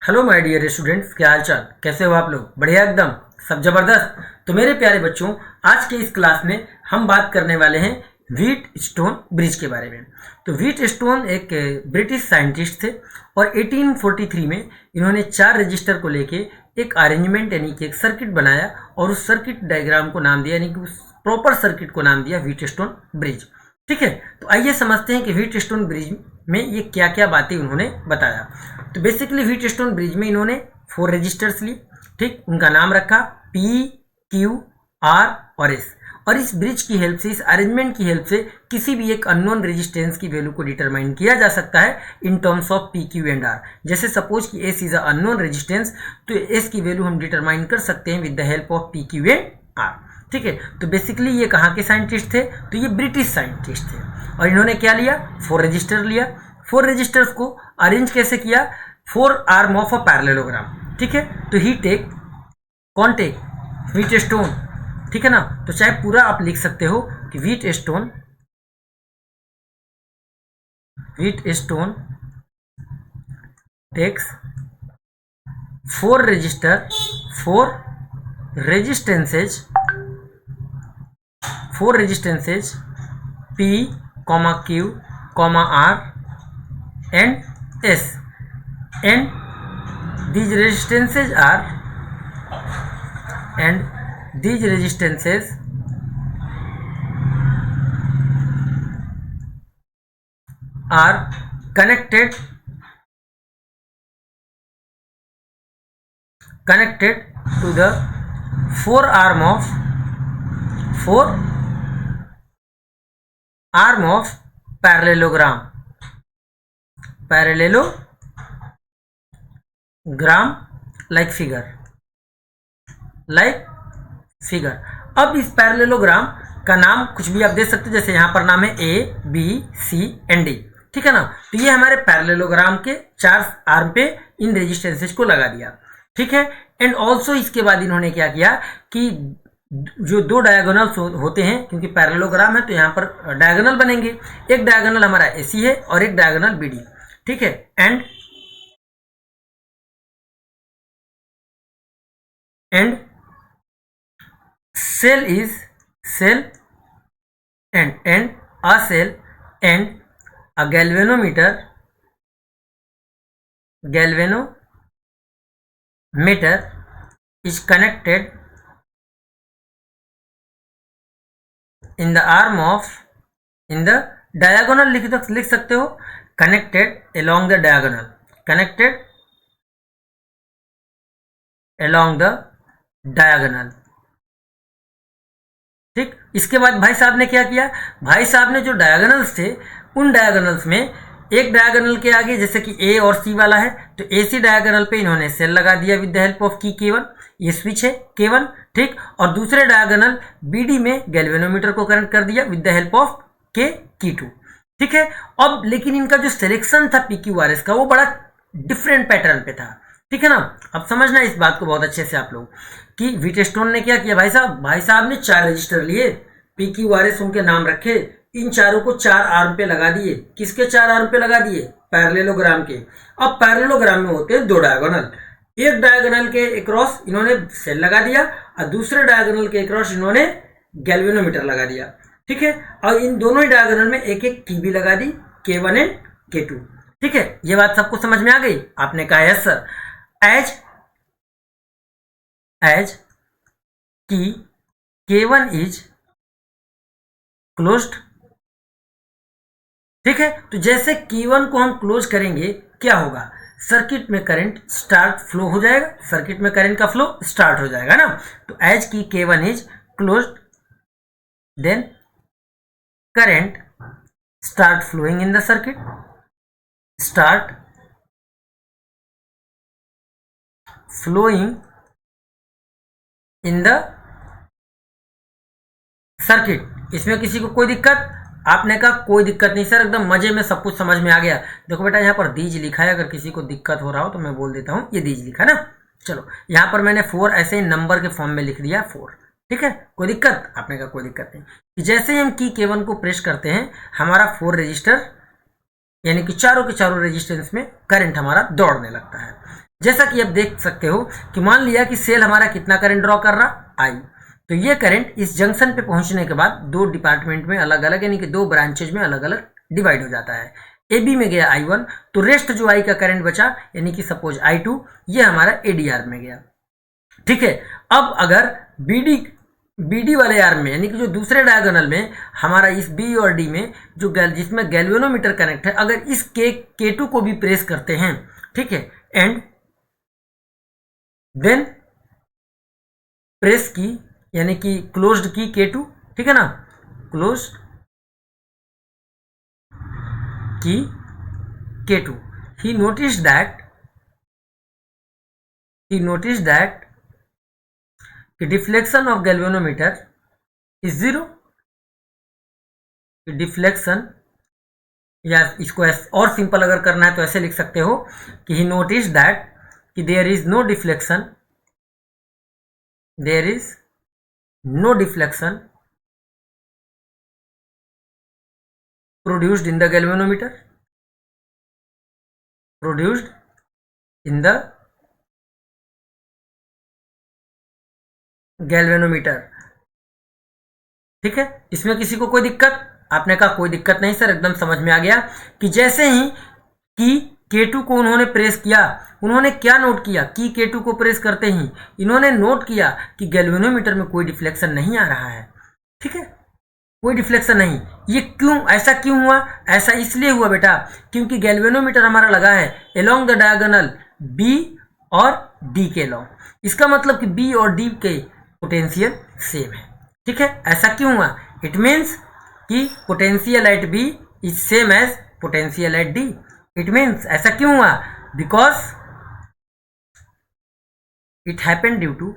Hello my dear students, क्या हाल चाल, कैसे हो आप लोग? बढ़िया एकदम, सब जबरदस्त। तो मेरे प्यारे बच्चों, आज के इस क्लास में हम बात करने वाले हैं व्हीट स्टोन ब्रिज के बारे में। तो व्हीट स्टोन एक ब्रिटिश साइंटिस्ट थे और 1843 में इन्होंने 4 रजिस्टर को लेके एक अरेंजमेंट यानी कि एक सर्किट बनाया और उस सर्किट डायग्राम को नाम दिया, यानी कि उस प्रॉपर सर्किट को नाम दिया व्हीट स्टोन ब्रिज। ठीक है, तो आइए समझते हैं कि व्हीट स्टोन ब्रिज में ये क्या क्या बातें उन्होंने बताया। तो बेसिकली व्हीट स्टोन ब्रिज में इन्होंने 4 रजिस्टर्स लिए, ठीक, उनका नाम रखा पी, क्यू, आर और एस। और इस ब्रिज की हेल्प से, इस अरेंजमेंट की हेल्प से किसी भी एक अननोन रेजिस्टेंस की वैल्यू को डिटरमाइन किया जा सकता है in terms of P, Q and R. जैसे सपोज कि S is a unknown resistance, तो एस की वैल्यू हम डिटरमाइन कर सकते हैं with the help of P, Q and R. ठीक है, तो बेसिकली ये कहाँ के साइंटिस्ट थे? तो ये ब्रिटिश साइंटिस्ट थे और इन्होंने क्या लिया? 4 रजिस्टर लिया। 4 रजिस्टर्स को अरेंज कैसे किया? 4 आर्म ऑफ अ पैरेललोग्राम। ठीक है, तो ही टेक, कौन टेक? Wheat stone. ठीक है ना, तो चाहे पूरा आप लिख सकते हो कि Wheatstone takes 4 resistor, 4 resistances P, Q, R and S, and these resistances are connected to the 4 arm of parallelogram like figure। अब इस पैरेललोग्राम का नाम कुछ भी आप दे सकते हैं, जैसे यहाँ पर नाम है ए, बी, सी एंड डी। ठीक है ना, तो ये हमारे पैरेललोग्राम के 4 आर्म पे इन रेजिस्टेंसेज को लगा दिया। ठीक है, एंड ऑल्सो इसके बाद इन्होंने क्या किया कि जो 2 डायगोनल्स होते हैं, क्योंकि पैरेललोग्राम है तो यहाँ पर डायगोनल बनेंगे। एक डायगोनल हमारा एसी है और एक डायगोनल बीडी। ठीक है, and cell is cell and a cell and a galvanometer is connected in the arm of, in the diagonal लिख सकते हो, connected along the diagonal, ठीक। इसके बाद भाई साहब ने क्या किया? भाई साहब ने जो डायगोनल्स थे, उन डायगोनल्स में एक डायगोनल के आगे, जैसे कि ए और सी वाला है, तो ए सी डायगोनल पे इन्होंने सेल लगा दिया विद द हेल्प ऑफ की K1, ये स्विच है K1। ठीक, और दूसरे डायगोनल बीडी में गैल्वेनोमीटर को कनेक्ट कर दिया with the help of K2। ठीक है, अब लेकिन इनका जो सिलेक्शन था PQRS का, वो बड़ा डिफरेंट पैटर्न पे था। ठीक है ना, अब समझना इस बात को बहुत अच्छे से आप लोग कि व्हीट स्टोन ने क्या किया? भाई साहब ने 4 रजिस्टर लिए, PQRS उनके नाम रखे, इन चारों को 4 आर्म पे लगा दिए। किसके 4 आर्म पे लगा दिए? पैरेललोग्राम के। अब पैरेललोग्राम में होते हैं 2 डायगोनल, एक डायगोनल के अक्रॉस इन्होंने सेल लगा दिया और दूसरे डायगोनल के अक्रॉस इन्होंने गैल्वेनोमीटर लगा दिया। ठीक है, और इन दोनों ही डायगोनल में एक एक की भी लगा दी, K1 एंड K2। ठीक है, ये बात सबको समझ में आ गई? आपने कहा yes sir. as key K1 is closed। ठीक है, तो जैसे K1 को हम क्लोज करेंगे, क्या होगा? सर्किट में करंट स्टार्ट फ्लो हो जाएगा, सर्किट में करंट का फ्लो स्टार्ट हो जाएगा ना। तो एज की K1 is closed, then current start flowing in the circuit, start flowing in the circuit. इसमें किसी को कोई दिक्कत? आपने कहा कोई दिक्कत नहीं सर, एकदम मजे में सब कुछ समझ में आ गया। देखो बेटा, यहाँ पर दीज लिखा है, अगर किसी को दिक्कत हो रहा हो तो मैं बोल देता हूँ, ये दीज लिखा ना। चलो, यहाँ पर मैंने 4 ऐसे ही नंबर के फॉर्म में लिख दिया 4। ठीक है, कोई दिक्कत? आपने कहा कोई दिक्कत नहीं। जैसे ही हम की K1 को प्रेस करते हैं, हमारा 4 रजिस्टर यानी कि चारों के चारों रेजिस्टेंस में करंट हमारा दौड़ने लगता है। जैसा कि आप देख सकते हो कि मान लिया कि सेल हमारा कितना करंट ड्रॉ कर रहा, आई, तो ये करंट इस जंक्शन पे पहुंचने के बाद दो डिपार्टमेंट में अलग अलग यानी कि दो ब्रांचेज में अलग अलग डिवाइड हो जाता है। ए बी में गया I1, तो रेस्ट जो आई का करंट बचा यानी कि सपोज I2, ये हमारा ADR में गया। ठीक है, अब अगर BD वाले आर्म में यानी कि जो दूसरे डायगोनल में हमारा इस B और D में जो जिसमें गैल्वेनोमीटर कनेक्ट है, अगर इस K2 को भी प्रेस करते हैं, ठीक है, एंड देन प्रेस की यानी कि क्लोज्ड की K2, ठीक है ना, क्लोज्ड की K2, he noticed that the deflection of galvanometer is 0। Deflection, या इसको और सिंपल अगर करना है तो ऐसे लिख सकते हो कि he noticed that कि there is no deflection produced in the galvanometer, ठीक है। इसमें किसी को कोई दिक्कत? आपने कहा कोई दिक्कत नहीं सर, एकदम समझ में आ गया कि जैसे ही कि K2 को उन्होंने प्रेस किया, उन्होंने क्या नोट किया कि K2 को प्रेस करते ही इन्होंने नोट किया कि गैल्वेनोमीटर में कोई डिफ्लेक्शन नहीं आ रहा है। ठीक है, कोई डिफ्लेक्शन नहीं। ये क्यों, ऐसा क्यों हुआ? ऐसा इसलिए हुआ बेटा क्योंकि गैल्वेनोमीटर हमारा लगा है अलोंग द डायगोनल B और D के लॉन्ग। इसका मतलब कि B और D के पोटेंशियल सेम है। ठीक है, ऐसा क्यों हुआ? इट मीन्स कि potential at B is same as potential at D। It means ऐसा क्यों हुआ? Because it happen due to,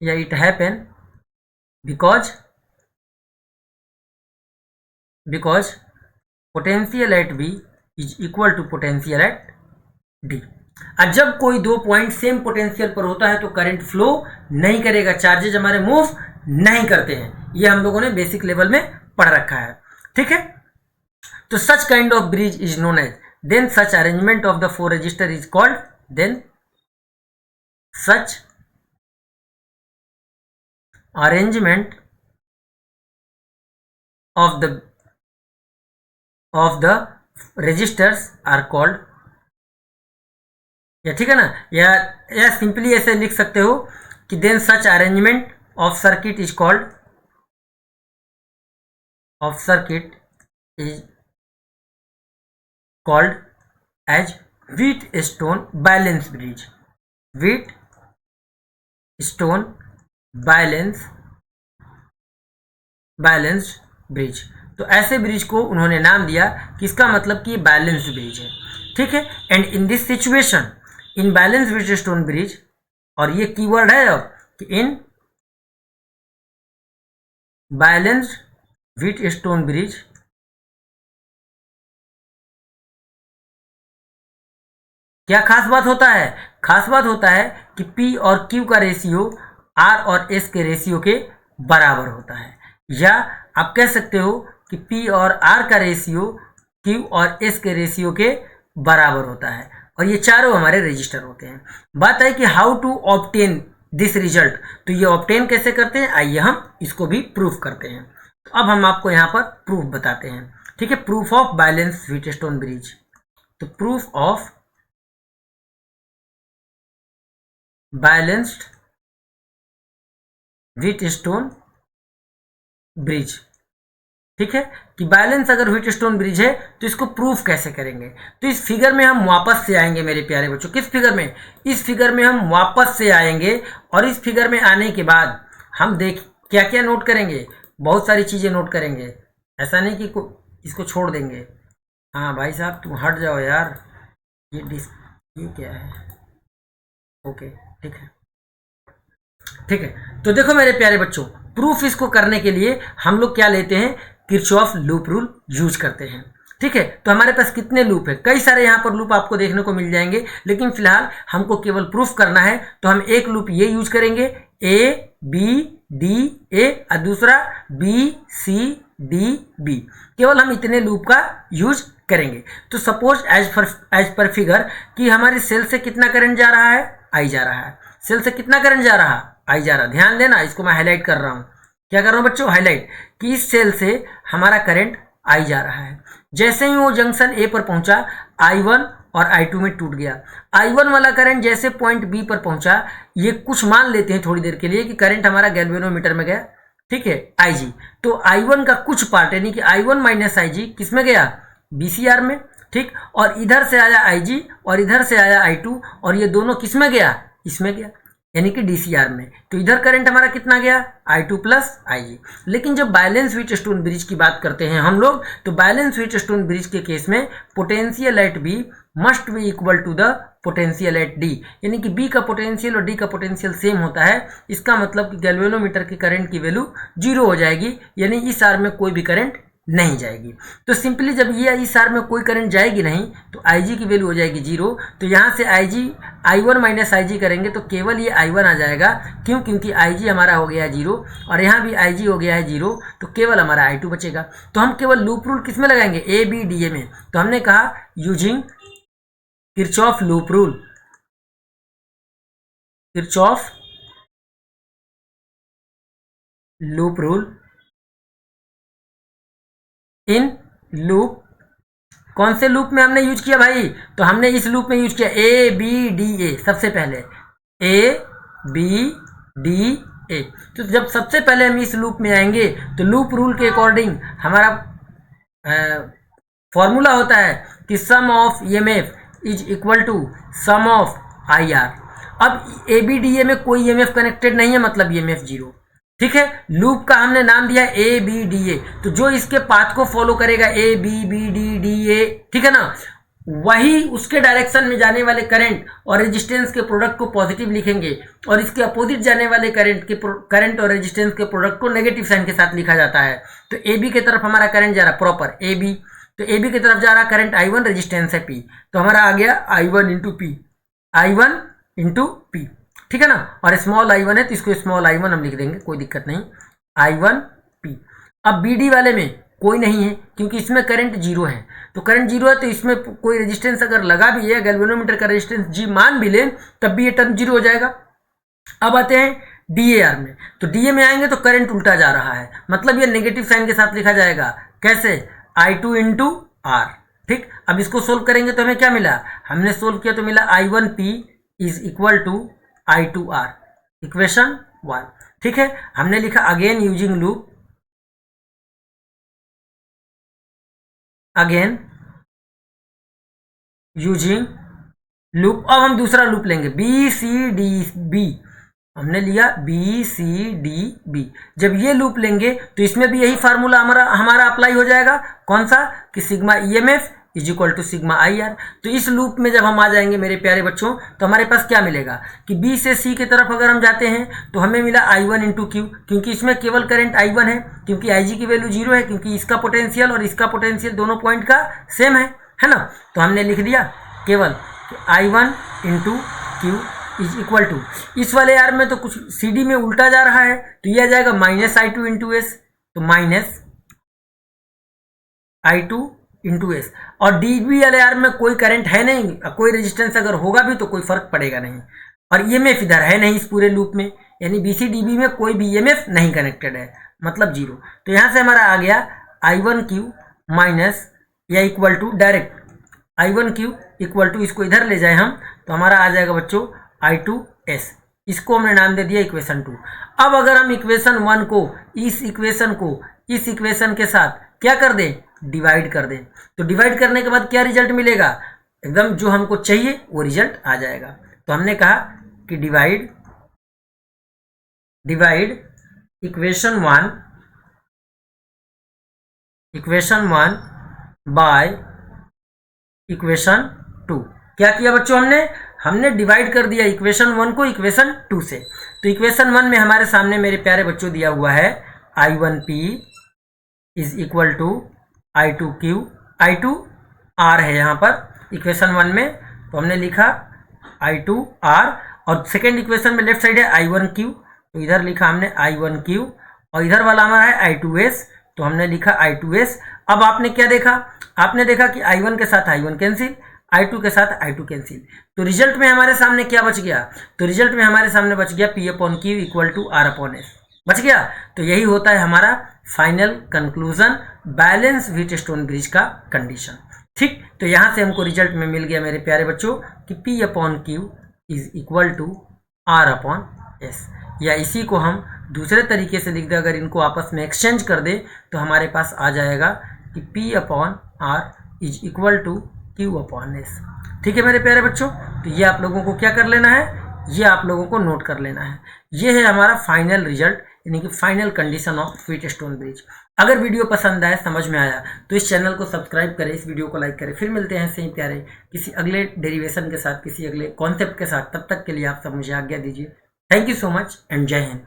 या it happen because potential at B is equal to potential at D। अब जब कोई दो पॉइंट सेम पोटेंशियल पर होता है तो करंट फ्लो नहीं करेगा, चार्जेज हमारे मूव नहीं करते हैं। ये हम लोगों ने बेसिक लेवल में पढ़ रखा है। ठीक है, तो such kind of bridge is known as, then such arrangement of the 4 resistor is called, then such arrangement of the resistors are called, या ठीक है ना, या सिंपली ऐसे लिख सकते हो कि then such arrangement of circuit is called, as Wheatstone balance bridge, Wheatstone balanced bridge. तो ऐसे ब्रिज को उन्होंने नाम दिया कि इसका मतलब कि बैलेंस्ड ब्रिज है। ठीक है, and in this situation in balance Wheatstone bridge, और ये कीवर्ड है अब कि इन बैलेंस्ड व्हीटस्टोन ब्रिज क्या खास बात होता है? खास बात होता है कि P और Q का रेशियो R और S के रेशियो के बराबर होता है, या आप कह सकते हो कि P और R का रेशियो Q और S के रेशियो के बराबर होता है, और ये चारों हमारे रजिस्टर होते हैं। बात है कि how to obtain this result, तो ये ऑब्टेन कैसे करते हैं, आइए हम इसको भी प्रूफ करते हैं। तो अब हम आपको यहाँ पर प्रूफ बताते हैं। ठीक है, proof of balance Wheatstone bridge. तो proof of balanced Wheatstone bridge. ठीक है, कि बैलेंस अगर व्हीटस्टोन ब्रिज है तो इसको प्रूफ कैसे करेंगे? तो इस फिगर में हम वापस से आएंगे मेरे प्यारे बच्चों। किस फिगर में? इस फिगर में हम वापस से आएंगे, और इस फिगर में आने के बाद हम क्या क्या नोट करेंगे? बहुत सारी चीजें नोट करेंगे। ऐसा नहीं कि इसको छोड़ देंगे। हाँ भाई साहब तुम हट जाओ यार, ये क्या है? ओके, ठीक है, ठीक है। तो देखो मेरे प्यारे बच्चों, प्रूफ इसको करने के लिए हम लोग क्या लेते हैं? किरचॉफ लूप रूल यूज करते हैं। ठीक है, तो हमारे पास कितने लूप है? कई सारे यहाँ पर लूप आपको देखने को मिल जाएंगे, लेकिन फिलहाल हमको केवल प्रूफ करना है तो हम एक लूप ये यूज करेंगे, ए बी डी ए, और दूसरा बी सी डी बी। केवल हम इतने लूप का यूज करेंगे। तो सपोज एज पर फिगर कि हमारी सेल से कितना करंट जा रहा है, आई जा रहा है। सेल से कितना करंट जा रहा, आई जा रहा। ध्यान देना, इसको मैं हाईलाइट कर रहा हूं। क्या कर रहा हूं बच्चों, हाईलाइट, कि इस सेल से हमारा करंट आई जा रहा है। जैसे ही वो जंक्शन ए पर पहुंचा, I1 और I2 में टूट गया। I1 वाला करंट जैसे पॉइंट बी पर पहुंचा, ये कुछ मान लेते हैं थोड़ी देर के लिए कि करंट हमारा गैल्वेनोमीटर में गया, ठीक है, IG। तो I1 का कुछ पार्ट यानी कि I1 माइनस IG किस में गया, BCR में, ठीक। और इधर से आया IG और इधर से आया I2 और ये दोनों किस में गया, इसमें गया, यानी कि DCR में। तो इधर करंट हमारा कितना गया, I2 प्लस IG। लेकिन जब बैलेंस व्हीटस्टोन ब्रिज की बात करते हैं हम लोग, तो बैलेंस व्हीटस्टोन ब्रिज के केस में potential at B must be equal to the potential at D, यानी कि B का पोटेंशियल और D का पोटेंशियल सेम होता है। इसका मतलब कि गैल्वेनोमीटर की करंट की वैल्यू 0 हो जाएगी, यानी इस आर में कोई भी करंट नहीं जाएगी। तो सिंपली जब ये इस आर में कोई करंट जाएगी नहीं, तो IG की वैल्यू हो जाएगी 0। तो यहाँ से I1 माइनस IG करेंगे तो केवल ये I1 आ जाएगा। क्यों, क्योंकि IG हमारा हो गया है 0 और यहाँ भी IG हो गया है 0, तो केवल हमारा I2 बचेगा। तो हम केवल लूप रूल किस में लगाएंगे, ABDA में। तो हमने कहा using Kirchhoff loop rule, Kirchhoff loop rule in loop. कौन से लूप में हमने यूज किया भाई, तो हमने इस लूप में यूज किया ABDA। सबसे पहले ABDA। तो जब सबसे पहले हम इस लूप में आएंगे तो लूप रूल के अकॉर्डिंग हमारा फॉर्मूला होता है कि sum of EMF is equal to sum of IR। अब ABDA में कोई EMF कनेक्टेड नहीं है, मतलब EMF 0, ठीक है। लूप का हमने नाम दिया ABDA, तो जो इसके पाथ को फॉलो करेगा ABBDDA, ठीक है ना, वही उसके डायरेक्शन में जाने वाले करंट और रेजिस्टेंस के प्रोडक्ट को पॉजिटिव लिखेंगे और इसके अपोजिट जाने वाले करंट और रेजिस्टेंस के प्रोडक्ट को नेगेटिव साइन के साथ लिखा जाता है। तो AB की तरफ हमारा करंट जा रहा प्रॉपर AB, तो AB की तरफ जा रहा करंट I1, रेजिस्टेंस है P, तो हमारा आ गया I1 into P, I1 into P, ठीक है ना। और स्मॉल I1 है तो इसको स्मॉल I1 हम लिख देंगे, कोई दिक्कत नहीं, I1P। अब BD वाले में कोई नहीं है क्योंकि इसमें करंट 0 है। तो करंट 0 है तो इसमें कोई रेजिस्टेंस अगर लगा भी है, गैल्वेनोमीटर का रेजिस्टेंस G मान भी ले, तब भी ये टर्म 0 हो जाएगा। अब आते हैं DAR में, तो DA में आएंगे तो करंट उल्टा जा रहा है, मतलब ये नेगेटिव साइन के साथ लिखा जाएगा। कैसे, I2 इंटू R, ठीक। अब इसको सोल्व करेंगे तो हमें क्या मिला, हमने सोल्व किया तो मिला I1P is equal to I2R, equation 1, ठीक है। हमने लिखा again using loop, again using loop. अब हम दूसरा लूप लेंगे BCDB, हमने लिया BCDB। जब ये लूप लेंगे तो इसमें भी यही फार्मूला हमारा अप्लाई हो जाएगा। कौन सा, कि sigma EMF is equal to sigma IR। तो इस लूप में जब हम आ जाएंगे मेरे प्यारे बच्चों, तो हमारे पास क्या मिलेगा कि B से C की तरफ अगर हम जाते हैं तो हमें मिला I1 इंटू Q, क्योंकि इसमें केवल करंट I1 है, क्योंकि IG की वैल्यू 0 है, क्योंकि इसका पोटेंशियल और इसका पोटेंशियल दोनों पॉइंट का सेम है ना। तो हमने लिख दिया केवल I1 into Q is equal to, इस वाले यार में तो कुछ CD में उल्टा जा रहा है, तो यह आ जाएगा माइनस I2 इंटू S, तो माइनस I2 इंटू S। और DB वाले यार में कोई करंट है नहीं, कोई रेजिस्टेंस अगर होगा भी तो कोई फर्क पड़ेगा नहीं, और EMF इधर है नहीं इस पूरे लूप में, यानी BCDB में कोई भी EMF नहीं कनेक्टेड है, मतलब 0। तो यहाँ से हमारा आ गया I1Q माइनस या equal to, direct I1Q equal to, इसको इधर ले जाए हम तो हमारा आ जाएगा बच्चों I2S, इसको हमने नाम दे दिया इक्वेशन 2। अब अगर हम इक्वेशन 1 को इस इक्वेशन के साथ क्या कर दें, डिवाइड कर दें, तो डिवाइड करने के बाद क्या रिजल्ट मिलेगा, एकदम जो हमको चाहिए वो रिजल्ट आ जाएगा। तो हमने कहा कि डिवाइड इक्वेशन 1 बाय इक्वेशन 2। क्या किया बच्चों, हमने डिवाइड कर दिया इक्वेशन 1 को इक्वेशन 2 से। तो इक्वेशन 1 में हमारे सामने मेरे प्यारे बच्चों दिया हुआ है I1P is equal to I2Q, I2R है यहाँ पर इक्वेशन 1 में, तो हमने लिखा I2R, और सेकेंड इक्वेशन में लेफ्ट साइड है I1Q, तो इधर लिखा हमने I1Q, और इधर वाला हमारा है I2S, तो हमने लिखा I2S। अब आपने क्या देखा, आपने देखा कि I1 के साथ I1 कैंसिल, I2 के साथ I2 कैंसिल। तो रिजल्ट में हमारे सामने क्या बच गया, तो रिजल्ट में हमारे सामने बच गया P upon Q equal to R upon S बच गया। तो यही होता है हमारा final conclusion balance Wheatstone bridge का कंडीशन। ठीक, तो यहाँ से हमको रिजल्ट में मिल गया मेरे प्यारे बच्चों कि P upon Q is equal to R upon S, या इसी को हम दूसरे तरीके से लिख दें, अगर इनको आपस में एक्सचेंज कर दे तो हमारे पास आ जाएगा कि P upon R is equal to Q upon S। ठीक है मेरे प्यारे बच्चों, तो ये आप लोगों को क्या कर लेना है, ये आप लोगों को नोट कर लेना है। ये है हमारा फाइनल रिजल्ट, यानी कि final condition of Wheatstone bridge. अगर वीडियो पसंद आया, समझ में आया, तो इस चैनल को सब्सक्राइब करें, इस वीडियो को लाइक करें। फिर मिलते हैं ऐसे ही प्यारे किसी अगले डेरिवेशन के साथ, किसी अगले कॉन्सेप्ट के साथ। तब तक के लिए आप सब मुझे आज्ञा दीजिए। Thank you so much and जय हिंद।